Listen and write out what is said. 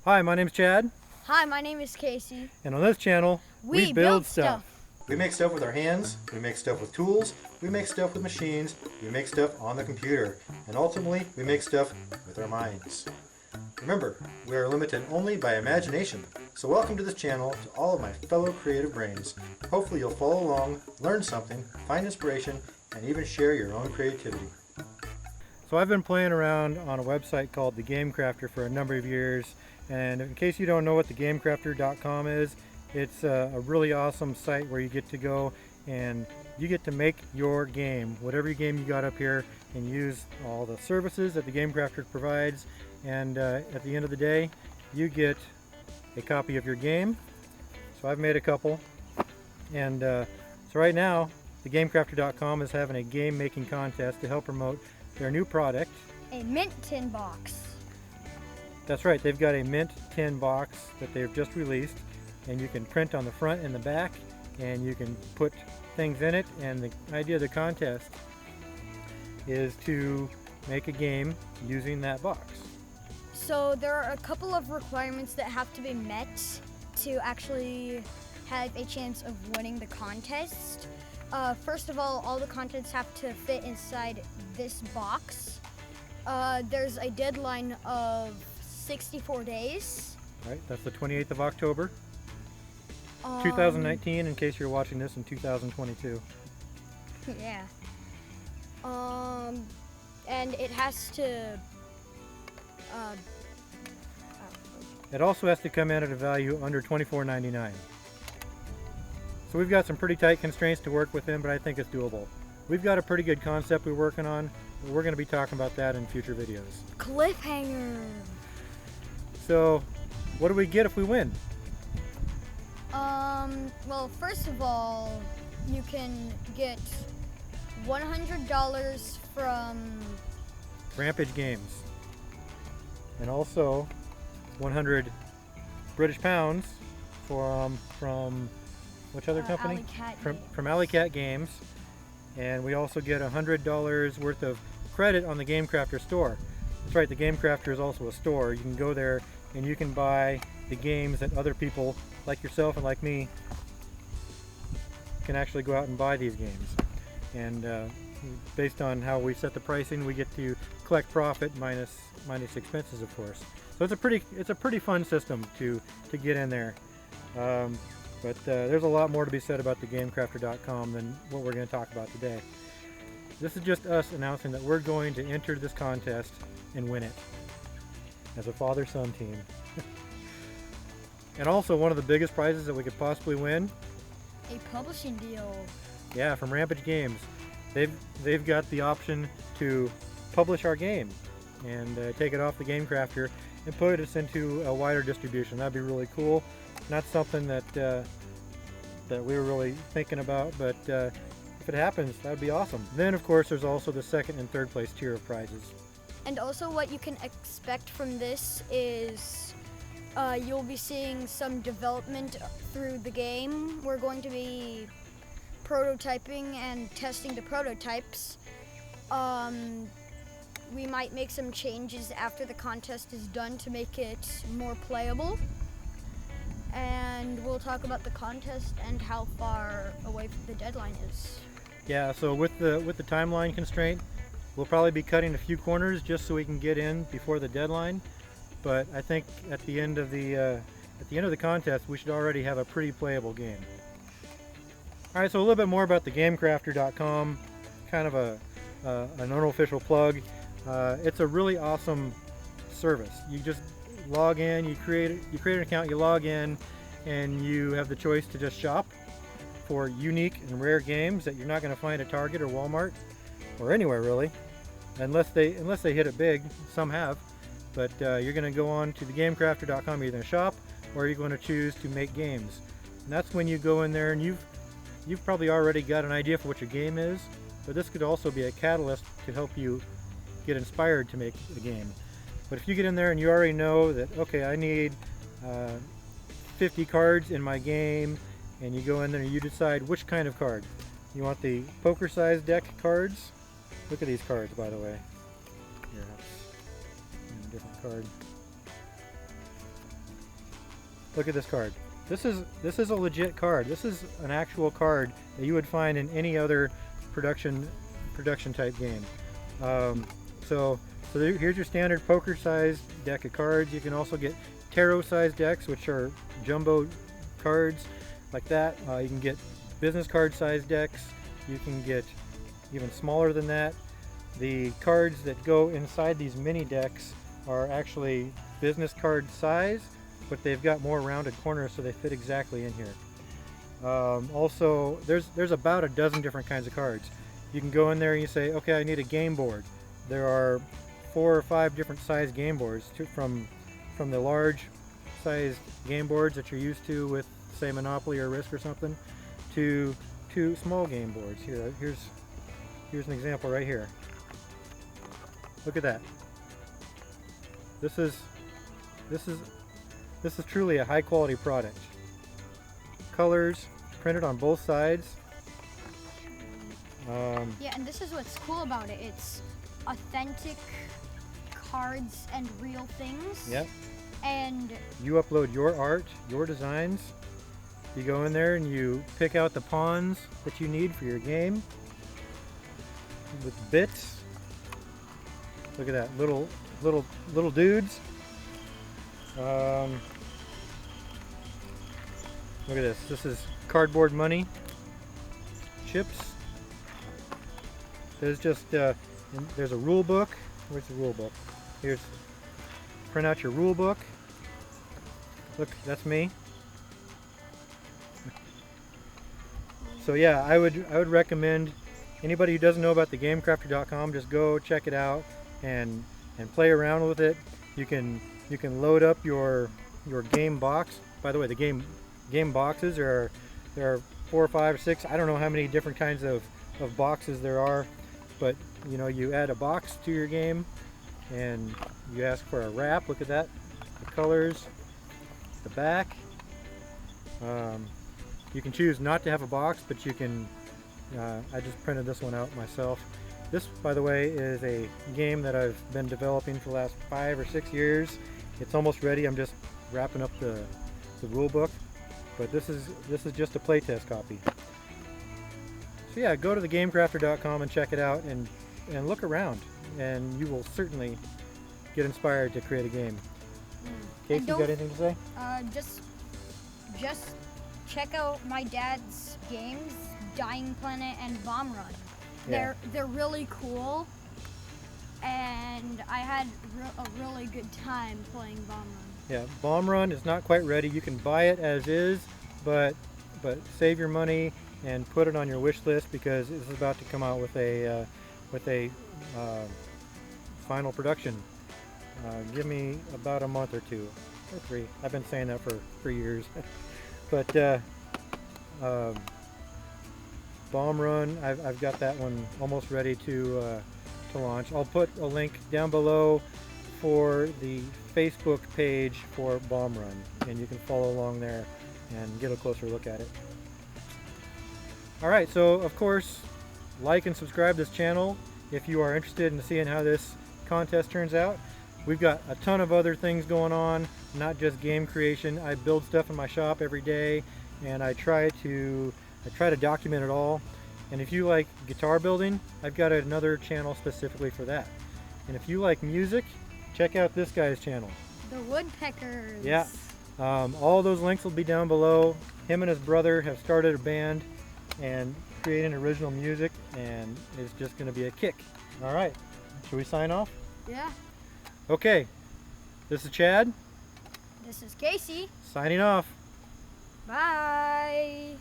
Hi, my name's Chad. Hi, my name is Casey. And on this channel, we build stuff. We make stuff with our hands, we make stuff with tools, we make stuff with machines, we make stuff on the computer, and ultimately, we make stuff with our minds. Remember, we are limited only by imagination. So welcome to this channel to all of my fellow creative brains. Hopefully you'll follow along, learn something, find inspiration, and even share your own creativity. So I've been playing around on a website called TheGameCrafter for a number of years. And in case you don't know what TheGameCrafter.com is, it's a really awesome site where you get to go and you get to make your game, whatever game you got up here, and use all the services that TheGameCrafter provides. And at the end of the day, you get a copy of your game. So I've made a couple. And so right now, TheGameCrafter.com is having a game making contest to help promote their new product. A mint tin box. That's right, they've got a mint tin box that they've just released, and you can print on the front and the back, and you can put things in it. And the idea of the contest is to make a game using that box. So there are a couple of requirements that have to be met to actually have a chance of winning the contest. First of all the contents have to fit inside this box. There's a deadline of 64 days. Right, that's the 28th of October, 2019, in case you're watching this in 2022. Yeah. And it has to... It also has to come in at a value under $24.99. So we've got some pretty tight constraints to work within, but I think it's doable. We've got a pretty good concept we're working on, but we're going to be talking about that in future videos. Cliffhanger! So, what do we get if we win? Well, first of all, you can get $100 from Rampage Games. And also 100 British pounds from which other company? From Alley Cat Games. And we also get $100 worth of credit on the GameCrafter store. That's right, the GameCrafter is also a store. You can go there and you can buy the games that other people like yourself and like me can actually go out and buy these games. And based on how we set the pricing, we get to collect profit minus expenses, of course. So it's a pretty fun system to get in there. But there's a lot more to be said about the GameCrafter.com than what we're going to talk about today. This is just us announcing that we're going to enter this contest and win it as a father-son team. And also, one of the biggest prizes that we could possibly win, a publishing deal. Yeah, from Rampage Games. They've got the option to publish our game and take it off the GameCrafter and put us into a wider distribution. That'd be really cool. Not something that we were really thinking about, but if it happens, that'd be awesome. Then, of course, there's also the second and third place tier of prizes. And also, what you can expect from this is you'll be seeing some development through the game. We're going to be prototyping and testing the prototypes. We might make some changes after the contest is done to make it more playable. And we'll talk about the contest and how far away the deadline is. Yeah, so with the timeline constraint, we'll probably be cutting a few corners just so we can get in before the deadline. But I think at the end of the contest, we should already have a pretty playable game. All right, so a little bit more about the GameCrafter.com, kind of an unofficial plug. It's a really awesome service. You just log in, you create an account, you log in, and you have the choice to just shop for unique and rare games that you're not going to find at Target or Walmart or anywhere really, unless they hit it big. Some have, but you're going to go on to thegamecrafter.com. You're going to shop, or you're going to choose to make games. And that's when you go in there and you've probably already got an idea for what your game is, but this could also be a catalyst to help you get inspired to make a game. But if you get in there and you already know that, okay, I need 50 cards in my game, and you go in there and you decide which kind of card. You want the poker size deck cards. Look at these cards, by the way. Here, that's a different card. Look at this card. This is a legit card. This is an actual card that you would find in any other production type game. Here's your standard poker sized deck of cards. You can also get tarot sized decks, which are jumbo cards like that. You can get business card sized decks. You can get even smaller than that. The cards that go inside these mini decks are actually business card size, but they've got more rounded corners, so they fit exactly in here. Also, there's about a dozen different kinds of cards. You can go in there and you say, okay, I need a game board. There are 4 or 5 different size game boards, from the large sized game boards that you're used to with, say, Monopoly or Risk or something, to 2 small game boards. Here's an example right here. Look at that. This is truly a high quality product. Colors printed on both sides. Yeah, and this is what's cool about it. It's authentic cards and real things. Yep. And you upload your art, your designs. You go in there and you pick out the pawns that you need for your game with bits. Look at that, little dudes. Look at this. This is cardboard money, chips. There's just there's a rule book. Where's the rule book? Here's, print out your rule book. Look, that's me. So yeah, I would recommend anybody who doesn't know about TheGameCrafter.com, just go check it out and play around with it. You can load up your game box. By the way, the game boxes there are 4 or 5 or 6. I don't know how many different kinds of boxes there are, but you know, you add a box to your game and you ask for a wrap. Look at that, the colors, the back. You can choose not to have a box, but you can. I just printed this one out myself. This, by the way, is a game that I've been developing for the last 5 or 6 years. It's almost ready. I'm just wrapping up the rule book, but this is just a playtest copy. So yeah, go to thegamecrafter.com and check it out and look around, and you will certainly get inspired to create a game. Casey, you got anything to say? Just check out my dad's games, Dying Planet and Bomb Run. Yeah. They're really cool, and I had a really good time playing Bomb Run. Yeah, Bomb Run is not quite ready. You can buy it as is, but save your money and put it on your wish list, because this is about to come out with a final production. Give me about a month or 2 or 3. I've been saying that for 3 years. But Bomb Run, I've got that one almost ready to launch. I'll put a link down below for the Facebook page for Bomb Run, and you can follow along there and get a closer look at it. Alright, so of course, like and subscribe to this channel if you are interested in seeing how this contest turns out. We've got a ton of other things going on, not just game creation. I build stuff in my shop every day, and I try to document it all. And if you like guitar building, I've got another channel specifically for that. And if you like music, check out this guy's channel. The Woodpeckers. Yeah. All those links will be down below. Him and his brother have started a band and creating original music, and it's just going to be a kick. All right, should we sign off? Yeah. Okay, this is Chad. This is Casey. Signing off. Bye.